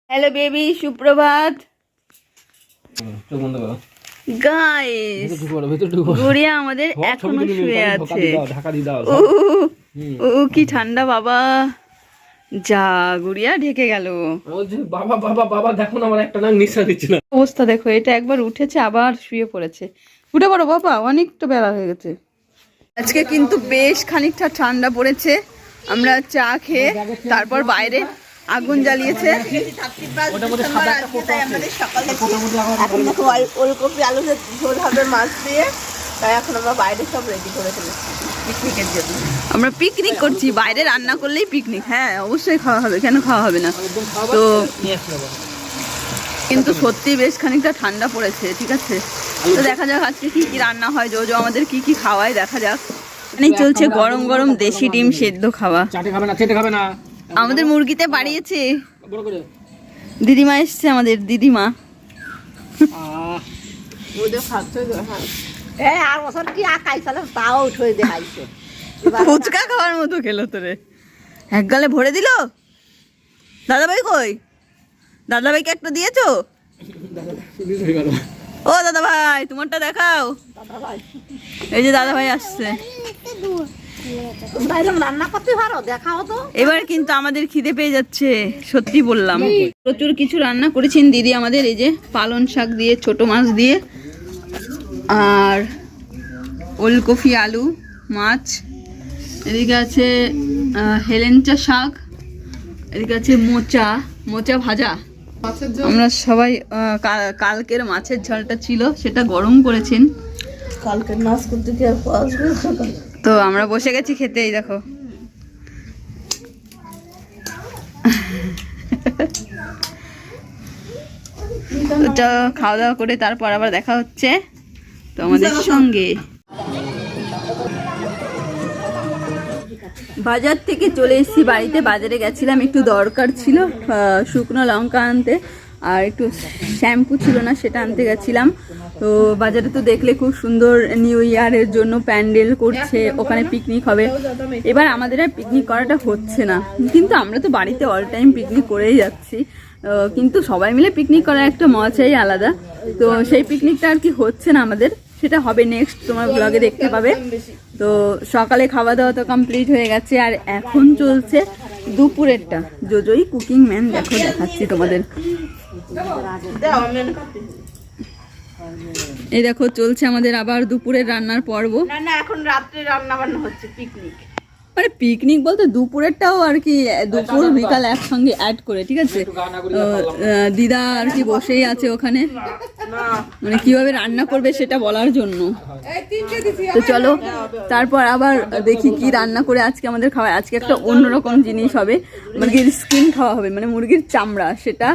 Hello baby, সুপ্রভাত guys. গুড়িয়া আমাদের এখনো শুয়ে আছে। ও কি ঠান্ডা বাবা, যা গুড়িয়া ঢেকে গেল। বাবা বাবা বাবা দেখো না, আমার একটা নাক নিঃশ্বাস নিচ্ছে না। অবস্থা দেখো, এটা একবার উঠেছে আবার শুয়ে পড়েছে। উঠে পড়ো বাবা, অনেকটা বেলা হয়ে গেছে। আজকে কিন্তু বেশ খানিকটা ঠান্ডা পড়েছে। আমরা চা খেয়ে তারপর বাইরে আগুন জ্বালিয়েছে। ওলকপি আলু ঝোল হবে মাছ দিয়ে, তাই এখন আমরা বাইরে সব রেডি করে ফেলেছি পিকনিকের জন্য। আমরা পিকনিক করছি, বাইরে রান্না করলেই পিকনিক। হ্যাঁ অবশ্যই খাওয়া হবে, কেন খাওয়া হবে না। তো কিন্তু সত্যি বেশ খানিকটা ঠান্ডা পড়েছে, ঠিক আছে। তো দেখা যাক আজকে কি কি রান্না হয়, জো আমাদের কি কি খাওয়ায় দেখা যাক। অনেক চলছে গরম গরম দেশি ডিম সেদ্ধ খাওয়া। আমাদের মুরগিতে বাড়িয়েছে, দিদিমা এসছে, আমাদের দিদিমা। ফুচকা খাওয়ার মতো খেলো তোরে, এক গালে ভরে দিল। দাদাভাই কই? দাদাভাইকে একটা দিয়েছো? ও দাদা ভাই, তোমারটা দেখাও। এই যে দাদা ভাই আসছে। এবার কিন্তু আমাদের খিদে পেয়ে যাচ্ছে, সত্যি বললাম। প্রচুর কিছু রান্না করেছেন দিদি আমাদের। এই যে পালং শাক দিয়ে, ছোট মাছ দিয়ে, আর ওলকপি আলু মাছ। এদিকে আছে হেলেঞ্চা শাক, এদিকে আছে মোচা মোচা ভাজা। আমরা সবাই কালকের মাছের ঝালটা ছিল, সেটা গরম করেছেন। কালকের মাছ করতে কি আর তো আমরা বসে গেছি খেতে। এই দেখো খাওয়া দাওয়া করে তারপর আবার দেখা হচ্ছে তো আমাদের সঙ্গে। বাজার থেকে চলে এসেছি বাড়িতে। বাজারে গেছিলাম, একটু দরকার ছিল শুকনো লঙ্কা আনতে, আর একটু শ্যাম্পু ছিল না, সেটা আনতে গেছিলাম। তো বাজারে তো দেখলে খুব সুন্দর নিউ ইয়ারের জন্য প্যান্ডেল করছে, ওখানে পিকনিক হবে। এবার আমাদের আর পিকনিক করাটা হচ্ছে না, কিন্তু আমরা তো বাড়িতে অল টাইম পিকনিক করেই যাচ্ছি। কিন্তু সবাই মিলে পিকনিক করার একটা মজাই আলাদা। তো সেই পিকনিকটা আর কি হচ্ছে না আমাদের, সেটা হবে নেক্সট, তোমার ব্লগে দেখতে পাবে। তো সকালে খাওয়া দাওয়া তো কমপ্লিট হয়ে গেছে, আর এখন চলছে দুপুরেরটা। জোজোই কুকিং ম্যান, দেখো দেখাচ্ছি তোমাদের। এই দেখো চলছে আমাদের আবার দুপুরের রান্নার পর্ব। না এখন রাত্রে রান্না বান্না হচ্ছে, পিকনিক মানে পিকনিক বলতে দুপুরেরটাও আর কি, দুপুর বিকাল একসঙ্গে অ্যাড করে, ঠিক আছে। দিদা আর কি বসেই আছে ওখানে, মানে কিভাবে রান্না করবে সেটা বলার জন্য। তো চলো তারপর আবার দেখি কি রান্না করে আজকে আমাদের খাওয়া। আজকে একটা অন্যরকম জিনিস হবে, মুরগির স্কিন খাওয়া হবে, মানে মুরগির চামড়া সেটা,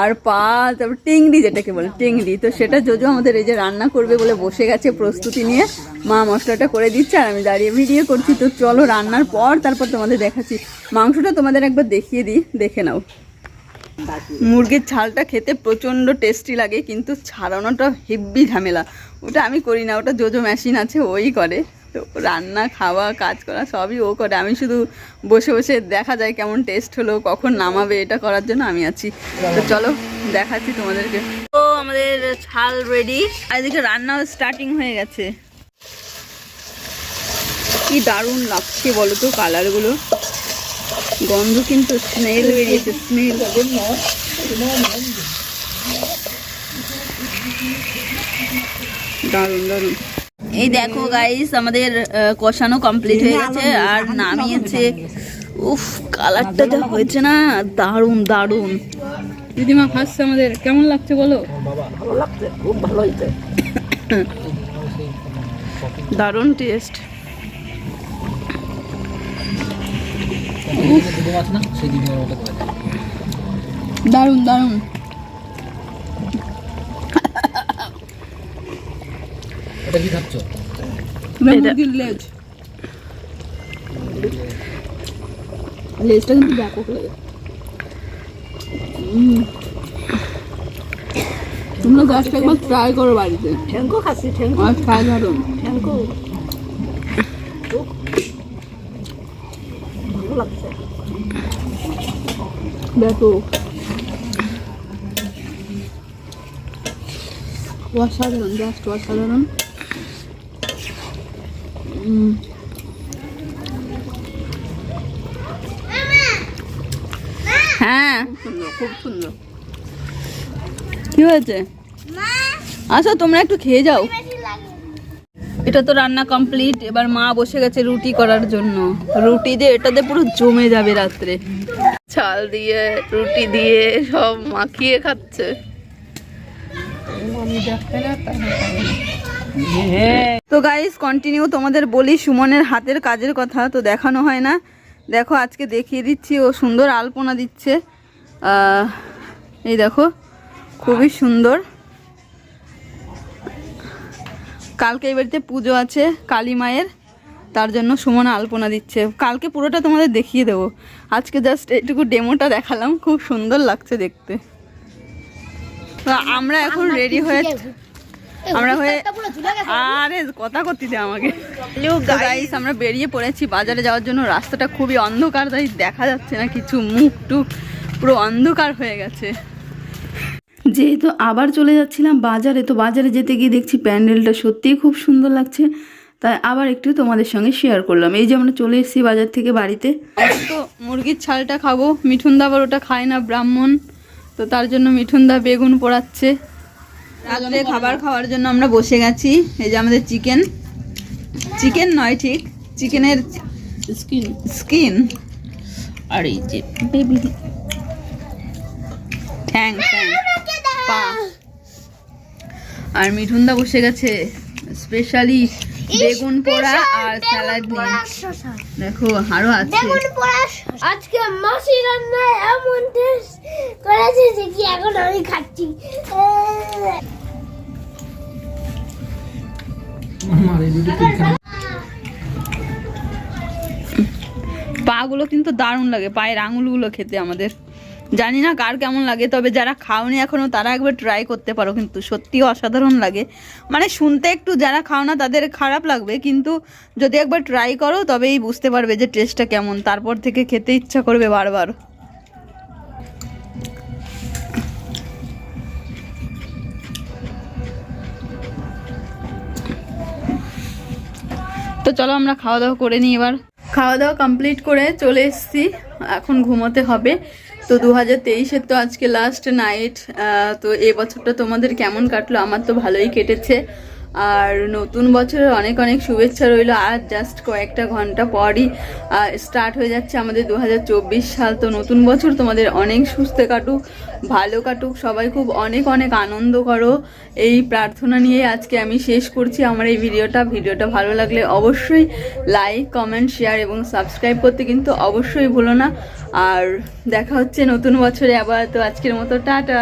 আর পা, তারপর টেংরি যেটাকে বলে টেংরি। তো সেটা জোজো আমাদের এই যে রান্না করবে বলে বসে গেছে প্রস্তুতি নিয়ে। মা মশলাটা করে দিচ্ছে আর আমি দাঁড়িয়ে ভিডিও করছি। তো চলো রান্নার পর তারপর তোমাদের দেখাচ্ছি। মাংসটা তোমাদের একবার দেখিয়ে দিই, দেখে নাও। মুরগির ছালটা খেতে প্রচণ্ড টেস্টি লাগে, কিন্তু ছাড়ানোটা হেভি ঝামেলা। ওটা আমি করি না, ওটা জোজো মেশিন আছে, ওই করে। তো রান্না খাওয়া কাজ করা সবই ও করে, আমি শুধু বসে বসে দেখা যায় কেমন টেস্ট হলো, কখন নামাবে, এটা করার জন্য আমি আছি। তো চলো দেখাচ্ছি তোমাদেরকে। তো আমাদের ছাল রেডি, আর এদিকে রান্নাও স্টার্টিং হয়ে গেছে। কি দারুণ লাগছে বলো তো কালারগুলো, গন্ধ কিন্তু স্মেল বেরিয়েছে, স্মেল। দারুণ দারুণ। এই দেখো গাইস, আমাদের কষানো কমপ্লিট হয়ে গেছে আর নামিয়েছে। উফ কালারটা যা হয়েছে না, দারুণ দারুণ। দিদিমা খাচ্ছে আমাদের, কেমন লাগছে বলো? ভালো লাগছে, খুব ভালো হয়েছে, দারুণ টেস্ট। দারুণ দারুণ। এটা কি খাচ্ছ? মুরগির লেজ, লেজটা কিন্তু ব্যাপক লাগে। তোমরা জাস্ট একবার ট্রাই করো বাড়িতে। ঠ্যাঙ্কো খাচ্ছি, ঠ্যাঙ্কো আর ট্রাই করো, ঠ্যাঙ্কো ভালো লাগছে ব্যাপক। অসাধারণ, জাস্ট অসাধারণ। হ্যাঁ খুব সুন্দর। কি হয়েছে? আসো তোমরা একটু খেয়ে যাও। এটা তো রান্না কমপ্লিট, এবার মা বসে গেছে রুটি করার জন্য। রুটি দিয়ে এটাতে পুরো জমে যাবে রাত্রে। চাল দিয়ে রুটি দিয়ে সব মাখিয়ে খাচ্ছে। তো গাইস কন্টিনিউ তোমাদের বলি সুমনের হাতের কাজের কথা, তো দেখানো হয় না। দেখো আজকে দেখিয়ে দিচ্ছি, ও সুন্দর আলপনা দিচ্ছে। এই দেখো খুবই সুন্দর। কালকে এই বাড়িতে পুজো আছে কালী মায়ের, তার জন্য সুমন আলপনা দিচ্ছে। কালকে পুরোটা তোমাদের দেখিয়ে দেবো, আজকে জাস্ট এইটুকু ডেমোটা দেখালাম। খুব সুন্দর লাগছে দেখতে। তো আমরা এখন রেডি হয়ে আরে কথা করতে দে আমাকে। গাইস আমরা বেরিয়ে পড়েছি বাজারে যাওয়ার জন্য। রাস্তাটা খুবই অন্ধকার, তাই দেখা যাচ্ছে না কিছু, মুখ টুক পুরো অন্ধকার হয়ে গেছে। যেহেতু আবার চলে যাচ্ছিলাম বাজারে, তো বাজারে যেতে গিয়ে দেখছি প্যান্ডেলটা সত্যিই খুব সুন্দর লাগছে, তাই আবার একটু তোমাদের সঙ্গে শেয়ার করলাম। এই যে আমরা চলে এসেছি বাজার থেকে বাড়িতে। তো মুরগির ছালটা খাবো, মিঠুনদা আবার ওটা খায় না, ব্রাহ্মণ, তো তার জন্য মিঠুনদা বেগুন পোড়াচ্ছে। রাত্রে খাবার খাওয়ার জন্য আমরা বসে গেছি। এই যে আমাদের চিকেন নয় ঠিক, চিকেনের স্কিন আর এই যে বেবি ঠ্যাং পা। আর মিঠুনদা বসে গেছে স্পেশালি বেগুন পোড়া আর স্যালাড নিয়ে। দেখো আরো আছে। আজকে মাসি রান্নায় এমন টেস্ট করেছে যে কি এখন আমি খাচ্ছি। পা গুলো কিন্তু দারুণ লাগে, পায়ের আঙুলগুলো খেতে আমাদের। জানি না কার কেমন লাগে, তবে যারা খাওনি এখনো তারা একবার ট্রাই করতে পারো, কিন্তু সত্যি অসাধারণ লাগে। মানে শুনতে একটু যারা খাও না তাদের খারাপ লাগবে, কিন্তু যদি একবার ট্রাই করো তবেই বুঝতে পারবে যে টেস্টটা কেমন, তারপর থেকে খেতে ইচ্ছা করবে বারবার। তো চলো আমরা খাওয়া দাওয়া করে নিই। এবার খাওয়া দাওয়া কমপ্লিট করে চলে এসেছি, এখন ঘুমোতে হবে। তো 2023-এর তো আজকে লাস্ট নাইট। তো এই বছরটা তোমাদের কেমন কাটলো? আমার তো ভালোই কেটেছে। আর নতুন বছরের অনেক অনেক শুভেচ্ছা রইলো। আর জাস্ট কয়েকটা ঘন্টা পরই স্টার্ট হয়ে যাচ্ছে আমাদের 2024 সাল। তো নতুন বছর তোমাদের অনেক সুস্থ কাটুক, ভালো কাটুক, সবাই খুব অনেক অনেক আনন্দ করো, এই প্রার্থনা নিয়ে আজকে আমি শেষ করছি আমার এই ভিডিওটা ভালো লাগলে অবশ্যই লাইক, কমেন্ট, শেয়ার এবং সাবস্ক্রাইব করতে কিন্তু অবশ্যই ভুলো না। আর দেখা হচ্ছে নতুন বছরে আবার। তো আজকের মতো টাটা।